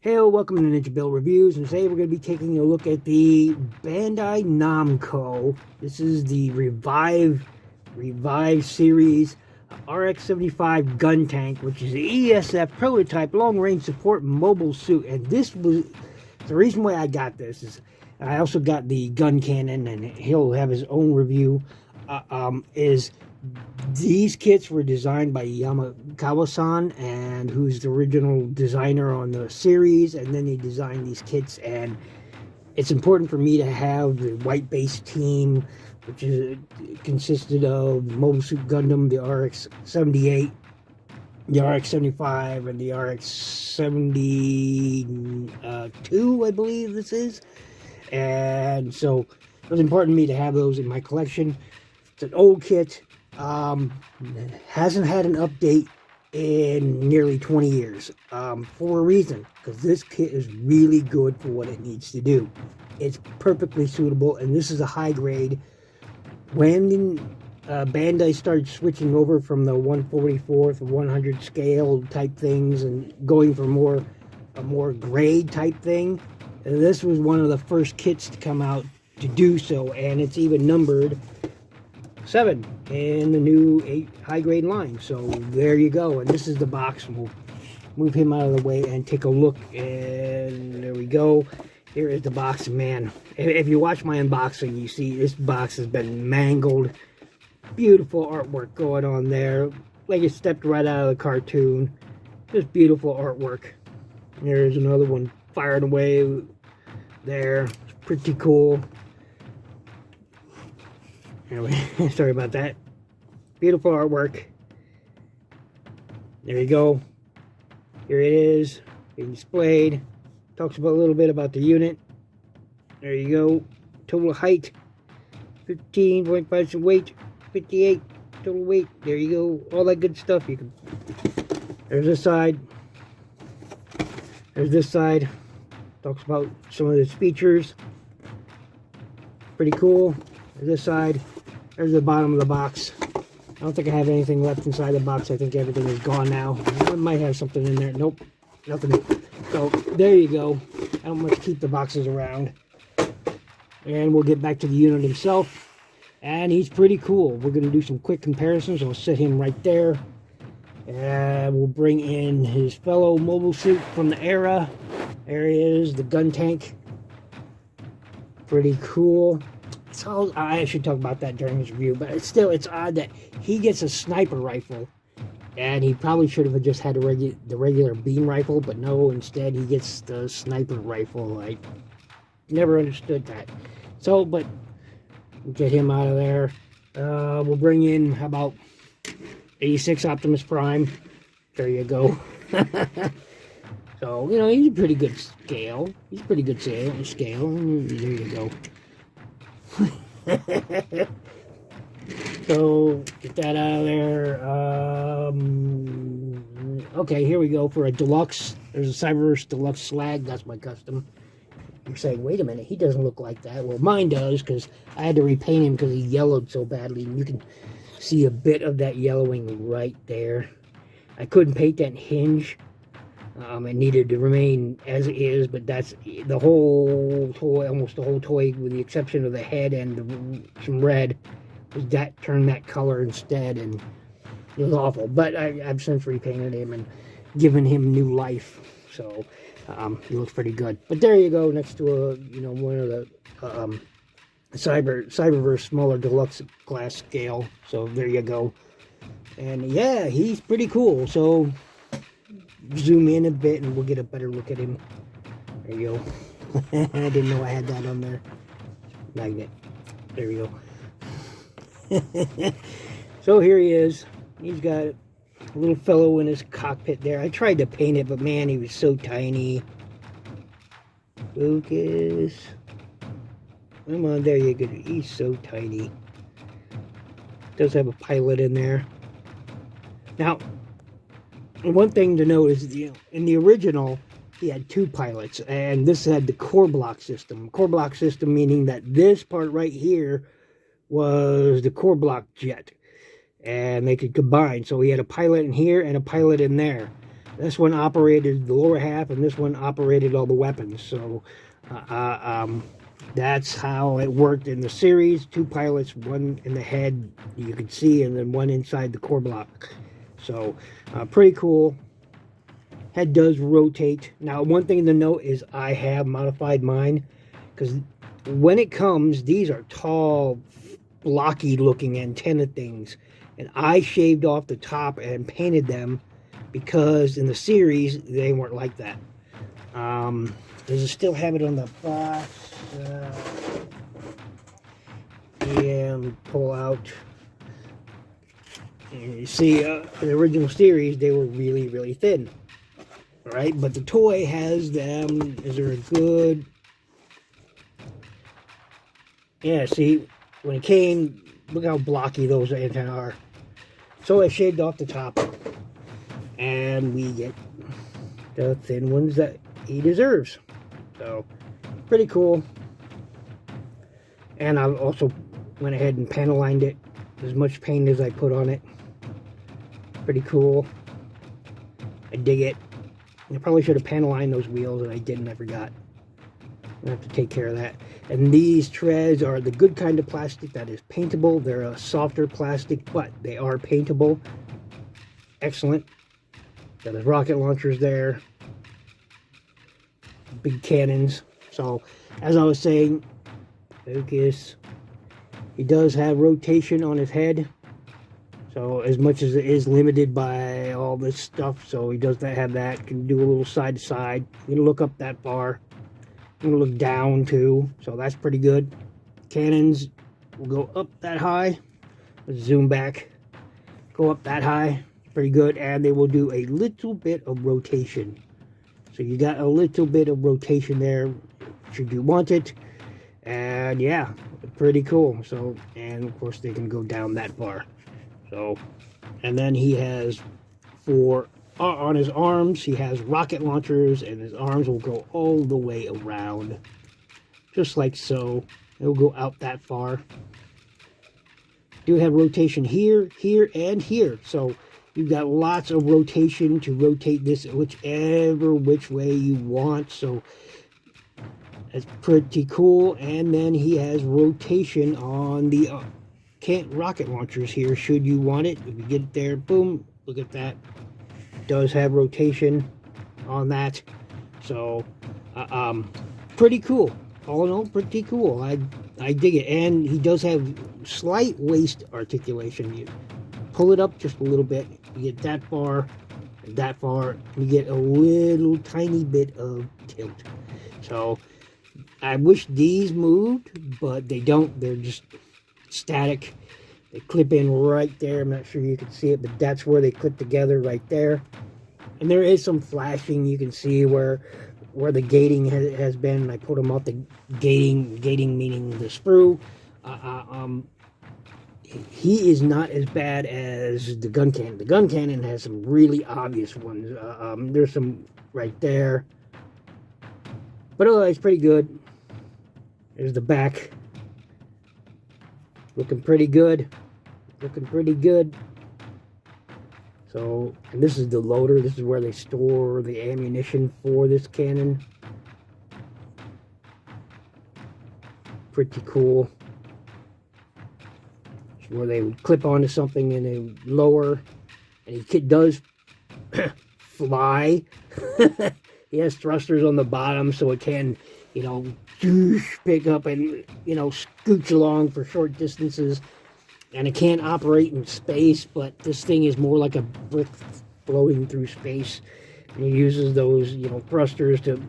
Hey, welcome to Ninja Build Reviews, and today we're going to be taking a look at the Bandai Namco. This is the Revive series RX-75 Guntank, which is the ESF prototype long-range support mobile suit. And this was the reason why I got this. Is I also got the gun cannon, and he'll have his own review. These kits were designed by Yamakawa-san, and who's the original designer on the series, and then he designed these kits. And it's important for me to have the white base team, which consisted of Mobile Suit Gundam, the RX-78, the RX-75, and the RX-72, I believe this is. And so it was important to me to have those in my collection. It's an old kit. Hasn't had an update in nearly 20 years, for a reason, because this kit is really good for what it needs to do. It's perfectly suitable, and this is a high grade. When Bandai started switching over from the 1/44 to 100 scale type things and going for a more grade type thing, this was one of the first kits to come out to do so, and it's even numbered 7 in the new 8 high grade line. So there you go, and this is the box. We'll move him out of the way and take a look, and there we go. Here is the box. Man, if you watch my unboxing, you see this box has been mangled. Beautiful artwork going on there, like it stepped right out of the cartoon. Just beautiful artwork. There's another one fired away there. It's pretty cool. Anyway, sorry about that. Beautiful artwork. There you go. Here it is, being displayed. Talks about a little bit about the unit. There you go. Total height, 15.5 weight, 58 total weight. There you go. All that good stuff. You can. There's this side. There's this side. Talks about some of its features. Pretty cool. There's this side. There's the bottom of the box. I don't think I have anything left inside the box. I think everything is gone now. I might have something in there. Nope. Nothing. So, there you go. I don't much keep the boxes around. And we'll get back to the unit himself. And he's pretty cool. We're going to do some quick comparisons. I'll set him right there. And we'll bring in his fellow mobile suit from the era. There he is, the Guntank. Pretty cool. So I should talk about that during his review, but it's odd that he gets a sniper rifle, and he probably should have just had the regular beam rifle, but no, instead he gets the sniper rifle. I never understood that. So, but we'll get him out of there. We'll bring in, how about 86 Optimus Prime. There you go. So, you know, he's a pretty good scale. He's pretty good scale. There you go. So get that out of there. Okay, here we go for a deluxe. There's a Cyberverse Deluxe Slag. That's my custom. You're saying, wait a minute, he doesn't look like that. Well, mine does, because I had to repaint him because he yellowed so badly. And you can see a bit of that yellowing right there. I couldn't paint that hinge. It needed to remain as it is, but that's the whole toy, almost the whole toy, with the exception of the head and some red, was that turned that color instead, and it was awful. But I've since repainted him and given him new life, so he looks pretty good. But there you go, next to one of the Cyberverse smaller deluxe glass scale. So there you go, and yeah, he's pretty cool. So zoom in a bit and we'll get a better look at him. There you go. I didn't know I had that on there. Magnet. There we go. So here he is. He's got a little fellow in his cockpit there. I tried to paint it, but man, he was so tiny. Focus. Come on, there you go. He's so tiny. Does have a pilot in there. Now, one thing to note is, in the original, he had 2 pilots, and this had the core block system. Core block system meaning that this part right here was the core block jet, and they could combine. So he had a pilot in here and a pilot in there. This one operated the lower half, and this one operated all the weapons. So that's how it worked in the series. 2 pilots, one in the head, you can see, and then one inside the core block. So pretty cool. Head does rotate. Now, one thing to note is I have modified mine, because when it comes, these are tall, blocky looking antenna things, and I shaved off the top and painted them because in the series they weren't like that. Does it still have it on the box? Yeah, let me pull out. And you see, the original series, they were really, really thin. Right? But the toy has them. Is there a good... Yeah, see, when it came, look how blocky those antennae are. So I shaved off the top. And we get the thin ones that he deserves. So, pretty cool. And I also went ahead and panel lined it. As much paint as I put on it. Pretty cool. I dig it. I probably should have panel lined those wheels, and I didn't. I forgot. I have to take care of that. And these treads are the good kind of plastic that is paintable. They're a softer plastic, but they are paintable. Excellent. Got his rocket launchers there. Big cannons. So, as I was saying, focus. He does have rotation on his head. So, as much as it is limited by all this stuff, so he does have that. Can do a little side to side. You can look up that far. You can look down too, so that's pretty good. Cannons will go up that high. Let's zoom back. Go up that high. Pretty good, and they will do a little bit of rotation. So you got a little bit of rotation there, should you want it. And yeah, pretty cool. So, and of course they can go down that far. So, and then he has on his arms, he has rocket launchers, and his arms will go all the way around. Just like so. It'll go out that far. Do have rotation here, here, and here. So, you've got lots of rotation to rotate this which way you want. So, that's pretty cool. And then he has rotation on the rocket launchers here, should you want it. If you get it there, boom, look at that. It does have rotation on that. So, pretty cool. All in all, pretty cool. I dig it. And he does have slight waist articulation. You pull it up just a little bit, you get that far, and that far, you get a little tiny bit of tilt. So, I wish these moved, but they don't. They're just static. They clip in right there. I'm not sure you can see it, but that's where they clip together right there. And there is some flashing. You can see where the gating has been. I put them up. The gating meaning the sprue. He is not as bad as the gun cannon. The gun cannon has some really obvious ones. There's some right there. But otherwise, pretty good. There's the back. Looking pretty good. Looking pretty good. So, and this is the loader. This is where they store the ammunition for this cannon. Pretty cool. It's where they would clip onto something and they would lower. And he does fly. He has thrusters on the bottom so it can, you know, pick up and, you know, scooch along for short distances. And it can operate in space, but this thing is more like a brick floating through space. And he uses those, you know, thrusters to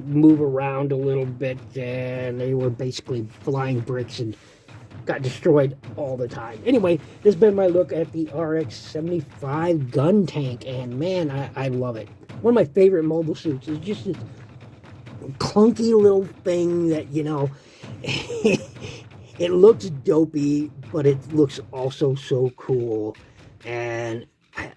move around a little bit. And they were basically flying bricks and got destroyed all the time. Anyway, this has been my look at the RX-75 Guntank. And man, I love it. One of my favorite mobile suits is just this clunky little thing that, you know, it looks dopey, but it looks also so cool. And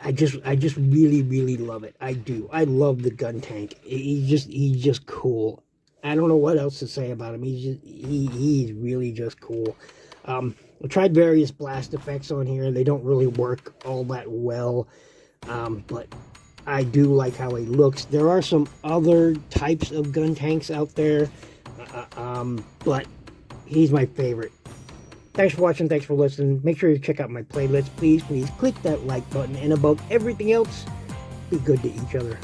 I just really, really love it. I do. I love the Guntank. He's just cool. I don't know what else to say about him. He's really just cool. I tried various blast effects on here. They don't really work all that well. But I do like how he looks. There are some other types of Guntanks out there, but he's my favorite. Thanks for watching. Thanks for listening. Make sure you check out my playlist. Please click that like button. And above everything else, be good to each other.